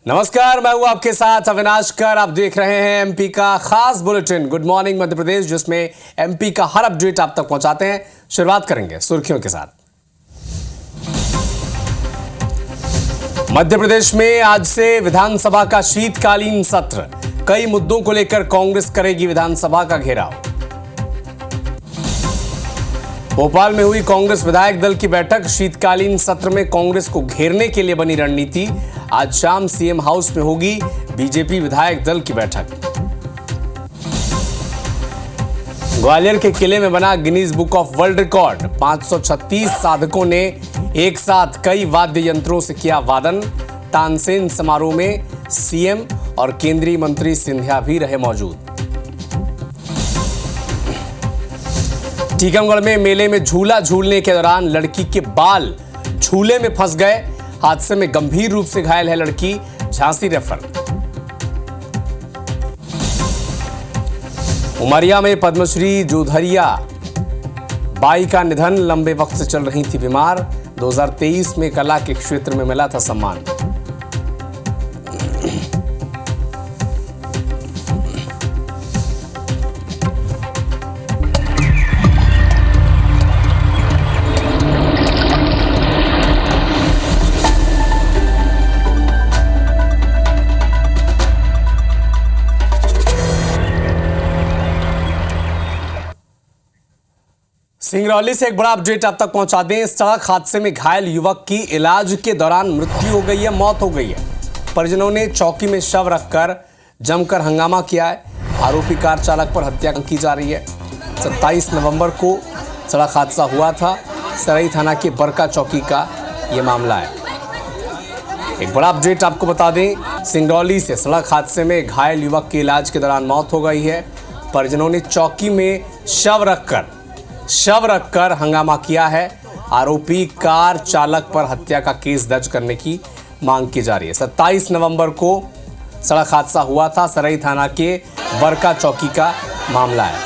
नमस्कार, मैं हूं आपके साथ अविनाश कर। आप देख रहे हैं एमपी का खास bulletin good morning Madhya Pradesh, जिसमें एमपी का हर अपडेट आप तक पहुंचाते हैं। शुरुआत करेंगे सुर्खियों के साथ। मध्य प्रदेश में आज से विधानसभा का शीतकालीन सत्र। कई मुद्दों को लेकर कांग्रेस करेगी विधानसभा का घेराव। भोपाल में हुई कांग्रेस विधायक दल की बैठक। शीतकालीन सत्र में कांग्रेस को घेरने के लिए बनी रणनीति। आज शाम सीएम हाउस में होगी बीजेपी विधायक दल की बैठक। ग्वालियर के किले में बना Guinness book of world record. 536 साधकों ने एक साथ कई वाद्य यंत्रों से किया वादन। तानसेन समारोह में सीएम और केंद्रीय मंत्री सिंधिया भी रहे मौजूद। टीकमगढ़ में मेले में झूला झूलने के दौरान लड़की के बाल झूले में फंस गए। हादसे में गंभीर रूप से घायल है लड़की, झांसी रेफर। उमरिया में पद्मश्री जोधरिया बाई का निधन। लंबे वक्त से चल रही थी बीमार। 2023 में कला के क्षेत्र में मिला था सम्मान। सिंगरौली से एक बड़ा अपडेट आप तक पहुंचा दें। सड़क हादसे में घायल युवक की इलाज के दौरान मृत्यु हो गई है, मौत हो गई है। परिजनों ने चौकी में शव रखकर जमकर हंगामा किया है। आरोपी कार चालक पर हत्या की जा रही है। 27 नवंबर को सड़क हादसा हुआ था। सराई थाना के बरका चौकी का यह मामला है। एक बड़ा अपडेट आपको बता दें, सिंगरौली से सड़क हादसे में घायल युवक की इलाज के दौरान मौत हो गई है। परिजनों ने चौकी में शव रखकर हंगामा किया है। आरोपी कार चालक पर हत्या का केस दर्ज करने की मांग की जा रही है। 27 नवंबर को सड़क हादसा हुआ था। सराई थाना के बरका चौकी का मामला है।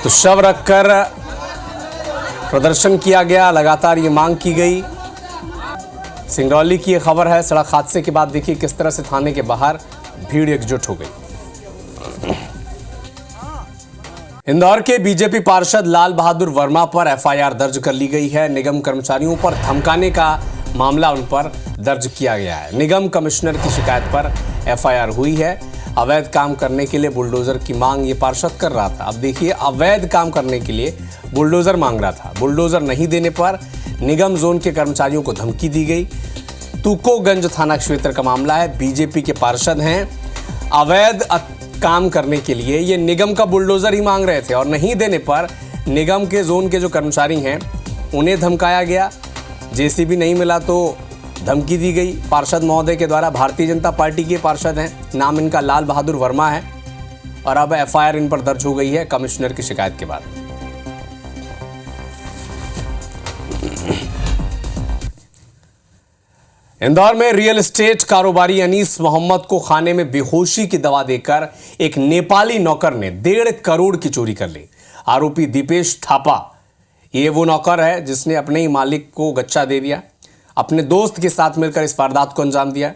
तो शव रखकर प्रदर्शन किया गया, लगातार ये मांग की गई। सिंगरौली की ये खबर है। सड़क हादसे के बाद देखिए किस तरह से थाने के बाहर भीड़ एकजुट हो गई। इंदौर के बीजेपी पार्षद लाल बहादुर वर्मा पर एफआईआर दर्ज कर ली गई है। निगम कर्मचारियों पर धमकाने का मामला उन पर दर्ज किया गया है। निगम कमिश्नर की शिकायत पर एफआईआर हुई है। अवैध काम करने के लिए बुलडोजर की मांग ये पार्षद कर रहा था। अब देखिए, अवैध काम करने के लिए बुलडोजर मांग रहा था। बुलडोजर नहीं देने पर निगम जोन के कर्मचारियों को धमकी दी गई। तुकोगंज थाना क्षेत्र का मामला है। बीजेपी के पार्षद हैं। अवैध काम करने के लिए ये निगम का बुलडोजर ही मांग रहे थे और नहीं देने पर निगम के जोन के जो कर्मचारी हैं उन्हें धमकाया गया। जेसीबी नहीं मिला तो धमकी दी गई पार्षद महोदय के द्वारा। भारतीय जनता पार्टी के पार्षद हैं। नाम इनका लाल बहादुर वर्मा है और अब एफआईआर इन पर दर्ज हो गई है कमिश्नर की शिकायत के बाद। इंदौर में रियल एस्टेट कारोबारी अनीस मोहम्मद को खाने में बेहोशी की दवा देकर एक नेपाली नौकर ने 1.5 करोड़ की चोरी कर ली। आरोपी दीपेश थापा ये वो नौकर है जिसने अपने ही मालिक को गच्चा दे दिया। अपने दोस्त के साथ मिलकर इस वारदात को अंजाम दिया।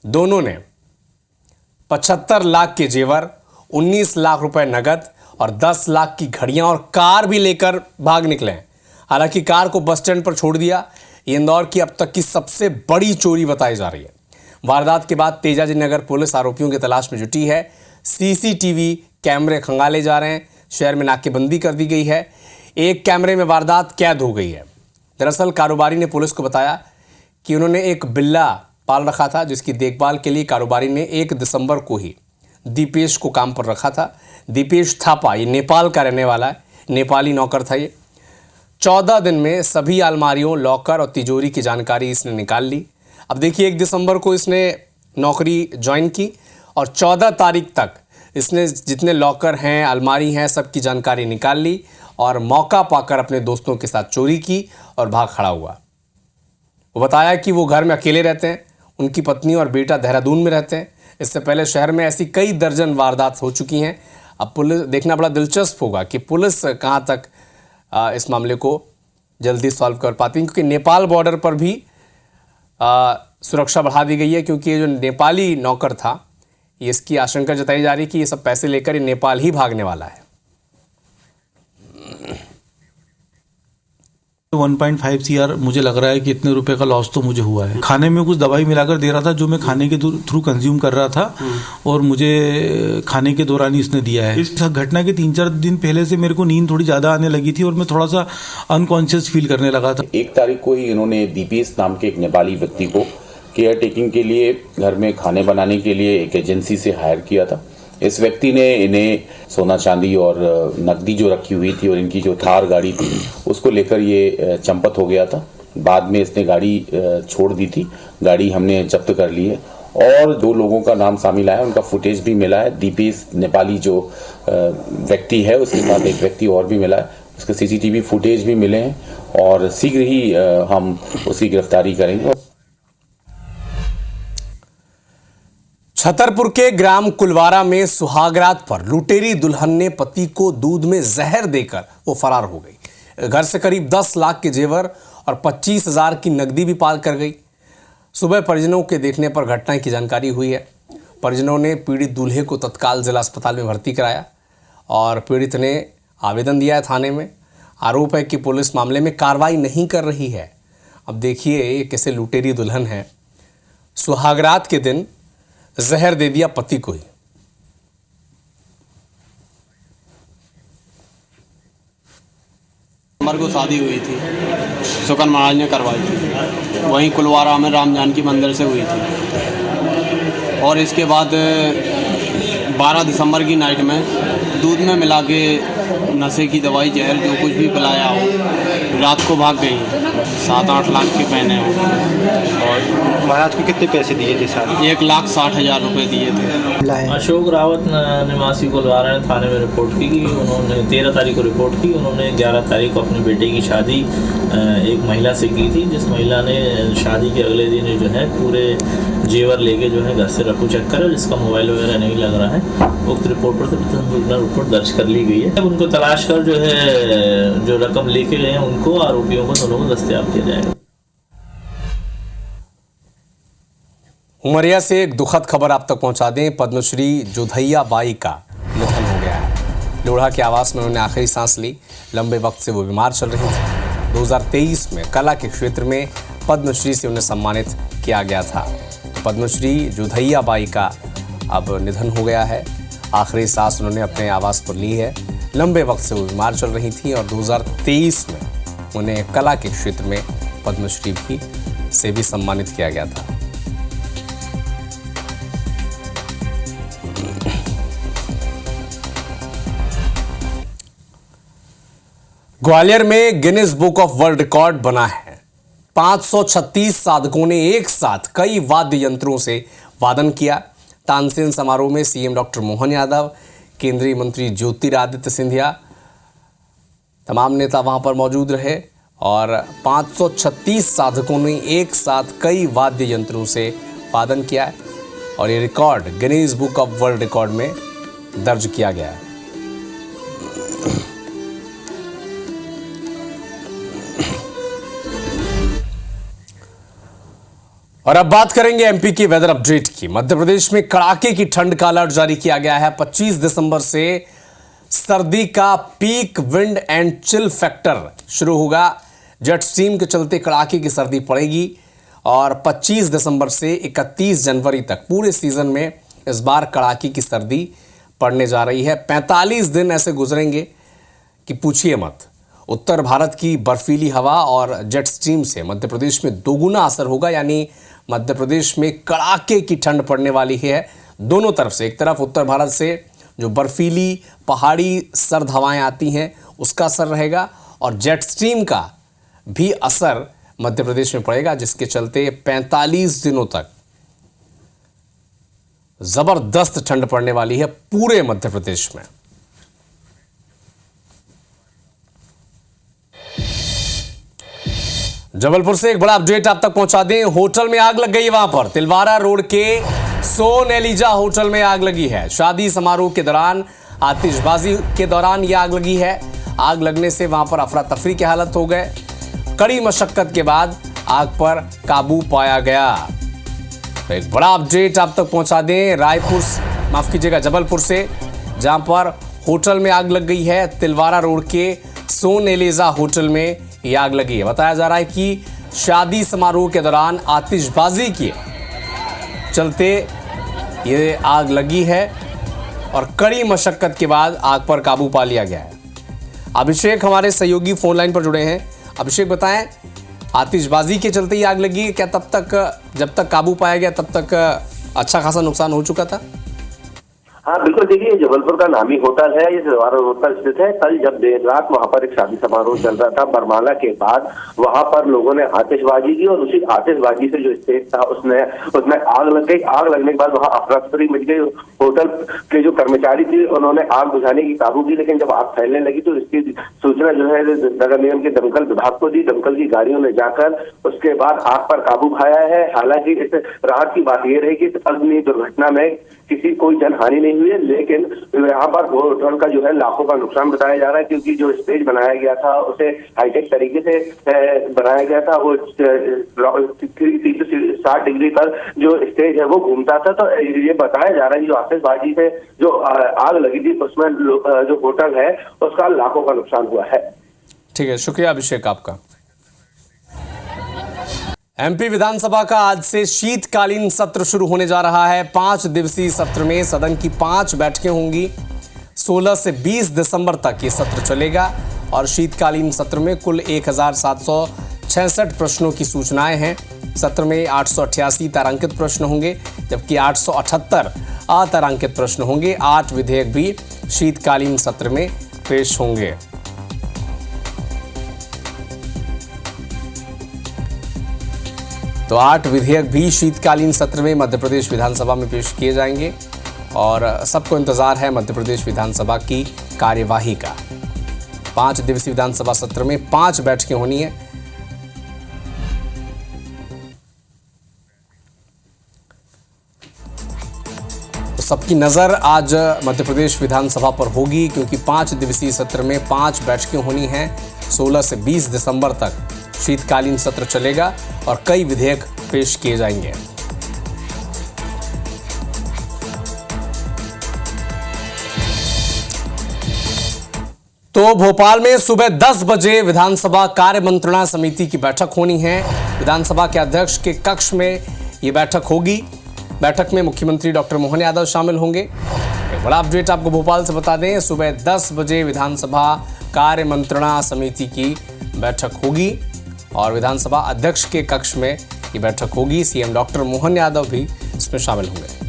दोनों ने 75 लाख के जेवर, 19 लाख रुपए नगद और 10 लाख की घड़ियां और कार भी लेकर भाग निकले। हालांकि कार को बस स्टैंड पर छोड़ दिया। ये इंदौर की अब तक की सबसे बड़ी चोरी बताई जा रही है। वारदात के बाद तेजाजी नगर पुलिस आरोपियों की तलाश में जुटी है। सीसीटीवी कैमरे खंगाले जा रहे हैं। शहर में नाकेबंदी कर दी गई है। एक कैमरे में वारदात कैद हो गई है। दरअसल कारोबारी ने पुलिस को बताया कि उन्होंने एक बिल्ला पाल रखा था, जिसकी देखभाल के लिए कारोबारी ने 1 दिसंबर को ही दीपेश को काम पर रखा था। दीपेश थापा ये नेपाल का रहने वाला है, नेपाली नौकर था। ये 14 दिन में सभी अलमारियों, लॉकर और तिजोरी की जानकारी इसने निकाल ली। अब देखिए, 1 दिसंबर को इसने नौकरी ज्वाइन की और 14 तारीख तक इसने जितने लॉकर हैं, अलमारी हैं, सब की जानकारी निकाल ली और मौका पाकर अपने दोस्तों के साथ चोरी की और भाग खड़ा हुआ। वो बताया कि वो घर में अकेले रहते हैं। उनकी पत्नी और बेटा देहरादून में रहते हैं। इससे पहले शहर में ऐसी कई दर्जन वारदात हो चुकी हैं। अब पुलिस देखना बड़ा दिलचस्प होगा कि पुलिस कहाँ तक इस मामले को जल्दी सॉल्व कर पाती है, क्योंकि नेपाल बॉर्डर पर भी सुरक्षा बढ़ा दी गई है, क्योंकि ये जो नेपाली नौकर था, ये इसकी आशंका जताई जा रही है कि ये सब पैसे लेकर ये नेपाल ही भागने वाला है। 1.5 CR मुझे लग रहा है कि इतने रुपए का लॉस तो मुझे हुआ है। खाने में कुछ दवाई मिलाकर दे रहा था जो मैं खाने के थ्रू कंज्यूम कर रहा था, और मुझे खाने के दौरान ही इसने दिया है। इस घटना के 3-4 दिन पहले से मेरे को नींद थोड़ी ज्यादा आने लगी थी और मैं थोड़ा सा अनकॉन्शियस फील करने लगा था। 1 तारीख को ही इन्होंने दीपेश नाम के एक नेपाली व्यक्ति को केयर टेकिंग के लिए, घर में खाने बनाने के लिए एक एजेंसी से हायर किया था। इस व्यक्ति ने इन्हें सोना चांदी और नकदी जो रखी हुई थी और इनकी जो थार गाड़ी थी उसको लेकर ये चंपत हो गया था। बाद में इसने गाड़ी छोड़ दी थी। गाड़ी हमने जब्त कर ली है और 2 लोगों का नाम शामिल आया, उनका फुटेज भी मिला है। दीपेश नेपाली जो व्यक्ति है उसके साथ एक व्यक्ति और भी मिला है, उसके CCTV फुटेज भी मिले हैं और शीघ्र ही हम उसकी गिरफ्तारी करेंगे। छतरपुर के ग्राम कुलवारा में सुहागरात पर लुटेरी दुल्हन ने पति को दूध में जहर देकर वो फरार हो गई। घर से करीब 10 लाख के जेवर और 25,000 की नकदी भी पाल कर गई। सुबह परिजनों के देखने पर घटना की जानकारी हुई है। परिजनों ने पीड़ित दूल्हे को तत्काल जिला अस्पताल में भर्ती कराया और पीड़ित ने आवेदन दिया है थाने में। आरोप है कि पुलिस मामले में कार्रवाई नहीं कर रही है। अब देखिए ये कैसे लुटेरी दुल्हन है, सुहागरात के दिन जहर दे दिया पति को ही। दिसंबर को शादी हुई थी, सुकन महाराज ने करवाई थी, वहीं कुलवारा में राम जानकी मंदिर से हुई थी। और इसके बाद 12 दिसंबर की नाइट में दूध में मिला के नशे की दवाई जहर जो कुछ भी पिलाया हो, रात को भाग गई। 7-8 लाख के पहने हो। और महाराज को कितने पैसे दिए थे साहब? 1,60,000 रुपये दिए थे। अशोक रावत निवासी कुलवारा ने थाने में रिपोर्ट की कि उन्होंने 13 तारीख को रिपोर्ट की। उन्होंने 11 तारीख को अपने बेटे की शादी एक महिला से की थी, जिस महिला ने शादी के अगले दिन जो है पूरे जेवर लेके जो है घर से रफू चेक करा, जिसका मोबाइल वगैरह नहीं लग रहा है। उक्त रिपोर्ट पर रिपोर्ट दर्ज कर ली गई है। उनको तलाश कर जो है जो रकम लेके गए हैं उनको, आरोपियों को दोनों को दस्तयाब किया जाएगा। उमरिया से एक दुखद खबर आप तक पहुंचा दें। पद्मश्री जोधैया बाई का निधन हो गया है। लोढ़ा के आवास में उन्होंने आखिरी सांस ली। लंबे वक्त से वो बीमार चल रही थी। 2023 में कला के क्षेत्र में पद्मश्री से उन्हें सम्मानित किया गया था। पद्मश्री जोधैया बाई का अब निधन हो गया है। आखिरी सांस उन्होंने अपने आवास पर ली है। लंबे वक्त से वो बीमार चल रही थी और 2023 में उन्हें कला के क्षेत्र में पद्मश्री भी से भी सम्मानित किया गया था। ग्वालियर में Guinness book of world record बना है। 536 साधकों ने एक साथ कई वाद्य यंत्रों से वादन किया। तानसेन समारोह में सीएम डॉक्टर मोहन यादव, केंद्रीय मंत्री ज्योतिरादित्य सिंधिया, तमाम नेता वहां पर मौजूद रहे और 536 साधकों ने एक साथ कई वाद्य यंत्रों से वादन किया है और ये record Guinness book of world record में दर्ज किया गया है। और अब बात करेंगे एमपी की वेदर अपडेट की। मध्य प्रदेश में कड़ाके की ठंड का अलर्ट जारी किया गया है। 25 दिसंबर से सर्दी का peak wind and chill factor शुरू होगा। जेट स्ट्रीम के चलते कड़ाके की सर्दी पड़ेगी और 25 दिसंबर से 31 जनवरी तक पूरे सीजन में इस बार कड़ाके की सर्दी पड़ने जा रही है। 45 दिन ऐसे गुजरेंगे कि पूछिए मत। उत्तर भारत की बर्फीली हवा और जेट स्ट्रीम से मध्य प्रदेश में दोगुना असर होगा, यानी मध्य प्रदेश में कड़ाके की ठंड पड़ने वाली है। दोनों तरफ से, एक तरफ उत्तर भारत से जो बर्फीली पहाड़ी सर्द हवाएं आती हैं उसका असर रहेगा और जेट स्ट्रीम का भी असर मध्य प्रदेश में पड़ेगा, जिसके चलते 45 दिनों तक जबरदस्त ठंड पड़ने वाली है पूरे मध्य प्रदेश में। जबलपुर से एक बड़ा अपडेट आप तक पहुंचा दें। होटल में आग लग गई है। वहां पर तिलवारा रोड के सोन एलिजा होटल में आग लगी है। शादी समारोह के दौरान आतिशबाजी के दौरान ये आग लगी है। आग लगने से वहां पर अफरा तफरी की हालत हो गए। कड़ी मशक्कत के बाद आग पर काबू पाया गया। तो एक बड़ा अपडेट आप तक पहुंचा दें जबलपुर से, जहां पर होटल में आग लग गई है। तिलवारा रोड के सोन एलेजा होटल में ये आग लगी है। बताया जा रहा है कि शादी समारोह के दौरान आतिशबाजी के चलते ये आग लगी है और कड़ी मशक्कत के बाद आग पर काबू पा लिया गया है। अभिषेक हमारे सहयोगी फोन लाइन पर जुड़े हैं। अभिषेक, बताएं, आतिशबाजी के चलते ही आग लगी है क्या? जब तक काबू पाया गया तब तक अच्छा खासा नुकसान हो चुका था? हाँ बिल्कुल, देखिए जबलपुर का नामी होटल है, ये तिलवारा रोड पर स्थित है। कल जब देर रात वहाँ पर एक शादी समारोह चल रहा था बरमाला के बाद, वहाँ पर लोगों ने आतिशबाजी की और उसी आतिशबाजी से जो स्टेज था उसमें आग लग गई। आग लगने के बाद वहाँ अफरा तफरी मच गई। होटल के जो कर्मचारी थे उन्होंने आग बुझाने की काबू की, लेकिन जब आग फैलने लगी तो इसकी सूचना जो है नगर निगम के दमकल विभाग को दी। दमकल की गाड़ियों ने जाकर उसके बाद आग पर काबू पाया है। हालांकि इस राहत की बात यह रही कि अग्नि दुर्घटना में किसी कोई जनहानि नहीं हुई है, लेकिन यहाँ पर होटल का जो है लाखों का नुकसान बताया जा रहा है, क्योंकि जो स्टेज बनाया गया था उसे हाईटेक तरीके से बनाया गया था। वो 360 डिग्री पर जो स्टेज है वो घूमता था। तो ये बताया जा रहा है कि जो आतिशबाजी से जो आग लगी थी उसमें जो होटल है उसका लाखों का नुकसान हुआ है। ठीक है, शुक्रिया अभिषेक आपका। एमपी विधानसभा का आज से शीतकालीन सत्र शुरू होने जा रहा है। 5 दिवसीय सत्र में सदन की 5 बैठकें होंगी। 16 से 20 दिसंबर तक ये सत्र चलेगा और शीतकालीन सत्र में कुल 1766 प्रश्नों की सूचनाएं हैं। सत्र में 888 तारांकित प्रश्न होंगे, जबकि 878 अतारांकित प्रश्न होंगे। 8 विधेयक भी शीतकालीन सत्र में पेश होंगे। तो 8 विधेयक भी शीतकालीन सत्र में मध्य प्रदेश विधानसभा में पेश किए जाएंगे और सबको इंतजार है मध्य प्रदेश विधानसभा की कार्यवाही का। 5 दिवसीय विधानसभा सत्र में 5 बैठकें होनी है। तो सबकी नजर आज मध्य प्रदेश विधानसभा पर होगी, क्योंकि 5 दिवसीय सत्र में 5 बैठकें होनी हैं। 16 से 20 दिसंबर तक शीतकालीन सत्र चलेगा और कई विधेयक पेश किए जाएंगे। तो भोपाल में सुबह 10 बजे विधानसभा कार्य मंत्रणा समिति की बैठक होनी है। विधानसभा के अध्यक्ष के कक्ष में यह बैठक होगी। बैठक में मुख्यमंत्री डॉक्टर मोहन यादव शामिल होंगे। एक बड़ा अपडेट आपको भोपाल से बता दें, सुबह 10 बजे विधानसभा कार्य मंत्रणा समिति की बैठक होगी और विधानसभा अध्यक्ष के कक्ष में ये बैठक होगी। सीएम डॉक्टर मोहन यादव भी इसमें शामिल होंगे।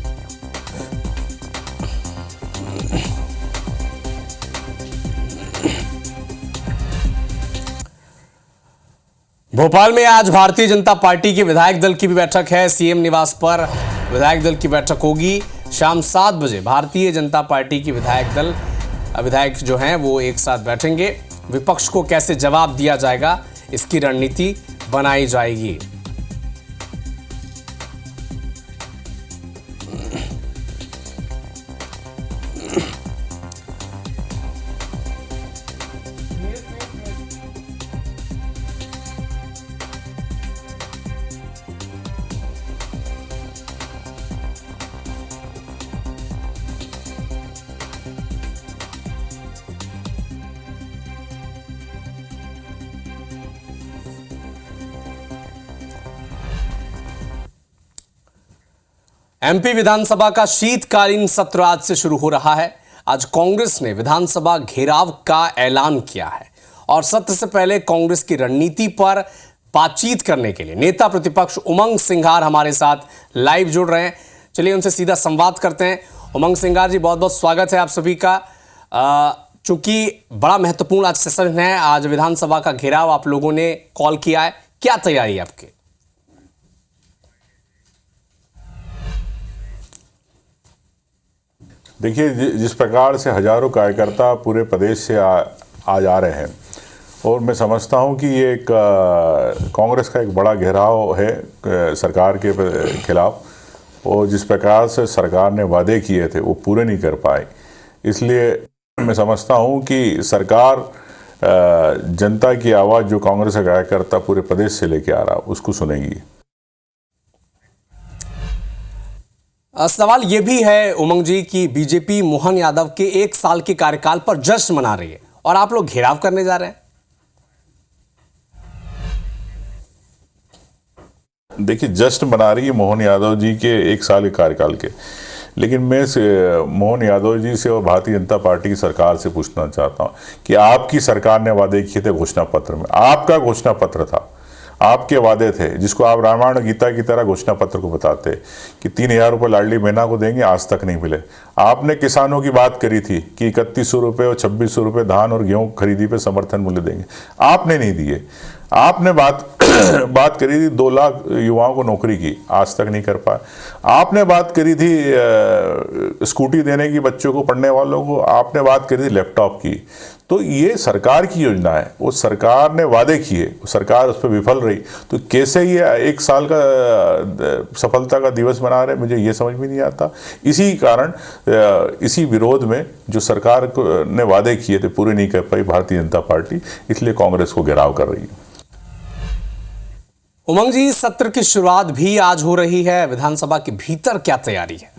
भोपाल में आज भारतीय जनता पार्टी के विधायक दल की भी बैठक है। सीएम निवास पर विधायक दल की बैठक होगी। शाम 7 बजे भारतीय जनता पार्टी की विधायक जो हैं वो एक साथ बैठेंगे। विपक्ष को कैसे जवाब दिया जाएगा, इसकी रणनीति बनाई जाएगी। एमपी विधानसभा का शीतकालीन सत्र आज से शुरू हो रहा है। आज कांग्रेस ने विधानसभा घेराव का ऐलान किया है और सत्र से पहले कांग्रेस की रणनीति पर बातचीत करने के लिए नेता प्रतिपक्ष उमंग सिंघार हमारे साथ लाइव जुड़ रहे हैं। चलिए उनसे सीधा संवाद करते हैं। उमंग सिंघार जी, बहुत बहुत स्वागत है आप सभी का। चूंकि बड़ा महत्वपूर्ण आज सेशन है, आज विधानसभा का घेराव आप लोगों ने कॉल किया है, क्या तैयारी है आपकी? देखिए, जिस प्रकार से हजारों कार्यकर्ता पूरे प्रदेश से आज आ रहे हैं और मैं समझता हूं कि ये एक कांग्रेस का एक बड़ा घेराव है सरकार के खिलाफ, और जिस प्रकार से सरकार ने वादे किए थे वो पूरे नहीं कर पाए, इसलिए मैं समझता हूं कि सरकार जनता की आवाज़ जो कांग्रेस का कार्यकर्ता पूरे प्रदेश से लेके आ रहा उसको सुनेगी। सवाल ये भी है उमंग जी कि बीजेपी मोहन यादव के 1 साल के कार्यकाल पर जश्न मना रही है और आप लोग घेराव करने जा रहे हैं। देखिए, जश्न मना रही है मोहन यादव जी के 1 साल के कार्यकाल के, लेकिन मैं मोहन यादव जी से और भारतीय जनता पार्टी की सरकार से पूछना चाहता हूं कि आपकी सरकार ने वादे किए थे घोषणा पत्र में, आपका घोषणा पत्र था, आपके वादे थे जिसको आप रामायण गीता की तरह घोषणा पत्र को बताते कि 3,000 रुपये लाडली बहना को देंगे, आज तक नहीं मिले। आपने किसानों की बात करी थी कि 3100 रुपये और 2600 रुपये धान और गेहूं खरीदी पे समर्थन मूल्य देंगे, आपने नहीं दिए। आपने बात करी थी 2 लाख युवाओं को नौकरी की, आज तक नहीं कर पाए। आपने बात करी थी स्कूटी देने की बच्चों को, पढ़ने वालों को, आपने बात करी थी लैपटॉप की। तो ये सरकार की योजना है, वो सरकार ने वादे किए, सरकार उस पर विफल रही, तो कैसे ये 1 साल का सफलता का दिवस मना रहे, मुझे ये समझ में नहीं आता। इसी कारण इसी विरोध में जो सरकार ने वादे किए थे पूरे नहीं कर पाई भारतीय जनता पार्टी, इसलिए कांग्रेस को घेराव कर रही है। उमंग जी, सत्र की शुरुआत भी आज हो रही है, विधानसभा के भीतर क्या तैयारी है?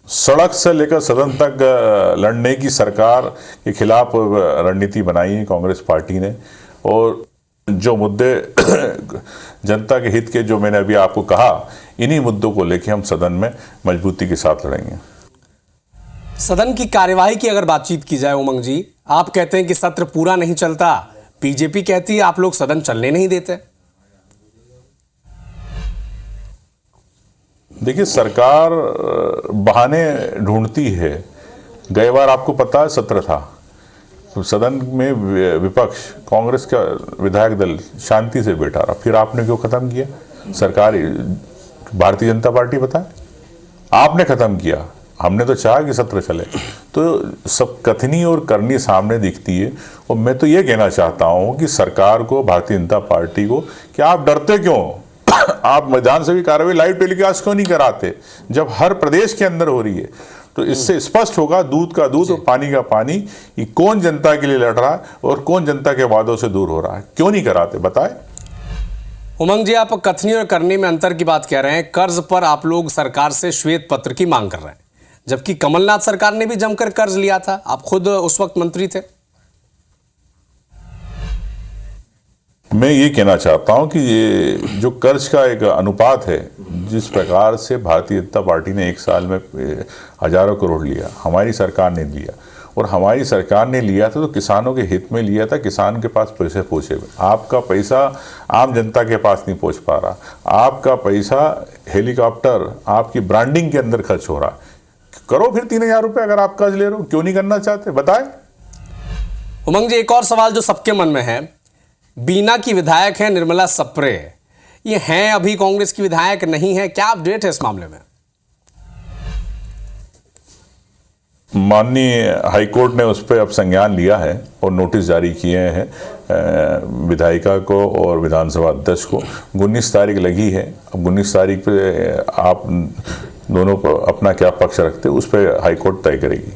सड़क से लेकर सदन तक लड़ने की सरकार के खिलाफ रणनीति बनाई है कांग्रेस पार्टी ने, और जो मुद्दे जनता के हित के, जो मैंने अभी आपको कहा, इन्हीं मुद्दों को लेकर हम सदन में मजबूती के साथ लड़ेंगे। सदन की कार्यवाही की अगर बातचीत की जाए उमंग जी, आप कहते हैं कि सत्र पूरा नहीं चलता, बीजेपी कहती है आप लोग सदन चलने नहीं देते। देखिए, सरकार बहाने ढूंढती है। गए बार आपको पता है सत्र था, तो सदन में विपक्ष कांग्रेस का विधायक दल शांति से बैठा रहा, फिर आपने क्यों खत्म किया? सरकार भारतीय जनता पार्टी बताए, आपने खत्म किया। हमने तो चाहा कि सत्र चले। तो सब कथनी और करनी सामने दिखती है, और मैं तो ये कहना चाहता हूँ कि सरकार को, भारतीय जनता पार्टी को, कि आप डरते क्यों? आप विधानसभा कार्रवाई लाइव टेलीकास्ट क्यों नहीं कराते जब हर प्रदेश के अंदर हो रही है? तो इससे स्पष्ट होगा दूध का दूध और पानी का पानी, कि कौन जनता के लिए लड़ रहा है और कौन जनता के वादों से दूर हो रहा है। क्यों नहीं कराते, बताए। उमंग जी, आप कथनी और करनी में अंतर की बात कह रहे हैं। कर्ज पर आप लोग सरकार से श्वेत पत्र की मांग कर रहे हैं, जबकि कमलनाथ सरकार ने भी जमकर कर्ज लिया था, आप खुद उस वक्त मंत्री थे। मैं ये कहना चाहता हूं कि ये जो कर्ज का एक अनुपात है, जिस प्रकार से भारतीय जनता पार्टी ने 1 साल में हजारों करोड़ लिया, हमारी सरकार ने लिया, और हमारी सरकार ने लिया था तो किसानों के हित में लिया था, किसान के पास पैसे पहुंचे। आपका पैसा आम जनता के पास नहीं पहुंच पा रहा, आपका पैसा हेलीकॉप्टर, आपकी ब्रांडिंग के अंदर खर्च हो रहा है। करो फिर 3,000 रुपये, अगर आप कर्ज ले रहे हो, क्यों नहीं करना चाहते, बताएं। उमंग जी, एक और सवाल जो सबके मन में है, बीना की विधायक है निर्मला सप्रे, ये हैं अभी कांग्रेस की विधायक नहीं है, क्या अपडेट है इस मामले में? माननीय हाईकोर्ट ने उस पर अब संज्ञान लिया है और नोटिस जारी किए हैं विधायिका को और विधानसभा अध्यक्ष को। 19 तारीख लगी है, अब 19 तारीख पे आप दोनों अपना क्या पक्ष रखते उस पर हाईकोर्ट तय करेगी।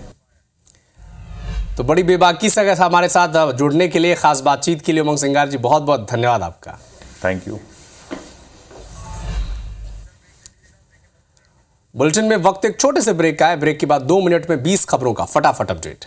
तो बड़ी बेबाकी से हमारे साथ जुड़ने के लिए, खास बातचीत के लिए उमंग सिंगार जी, बहुत बहुत धन्यवाद आपका। Thank you. बुलेटिन में वक्त एक छोटे से ब्रेक का है, ब्रेक के बाद 2 मिनट में 20 खबरों का फटाफट अपडेट।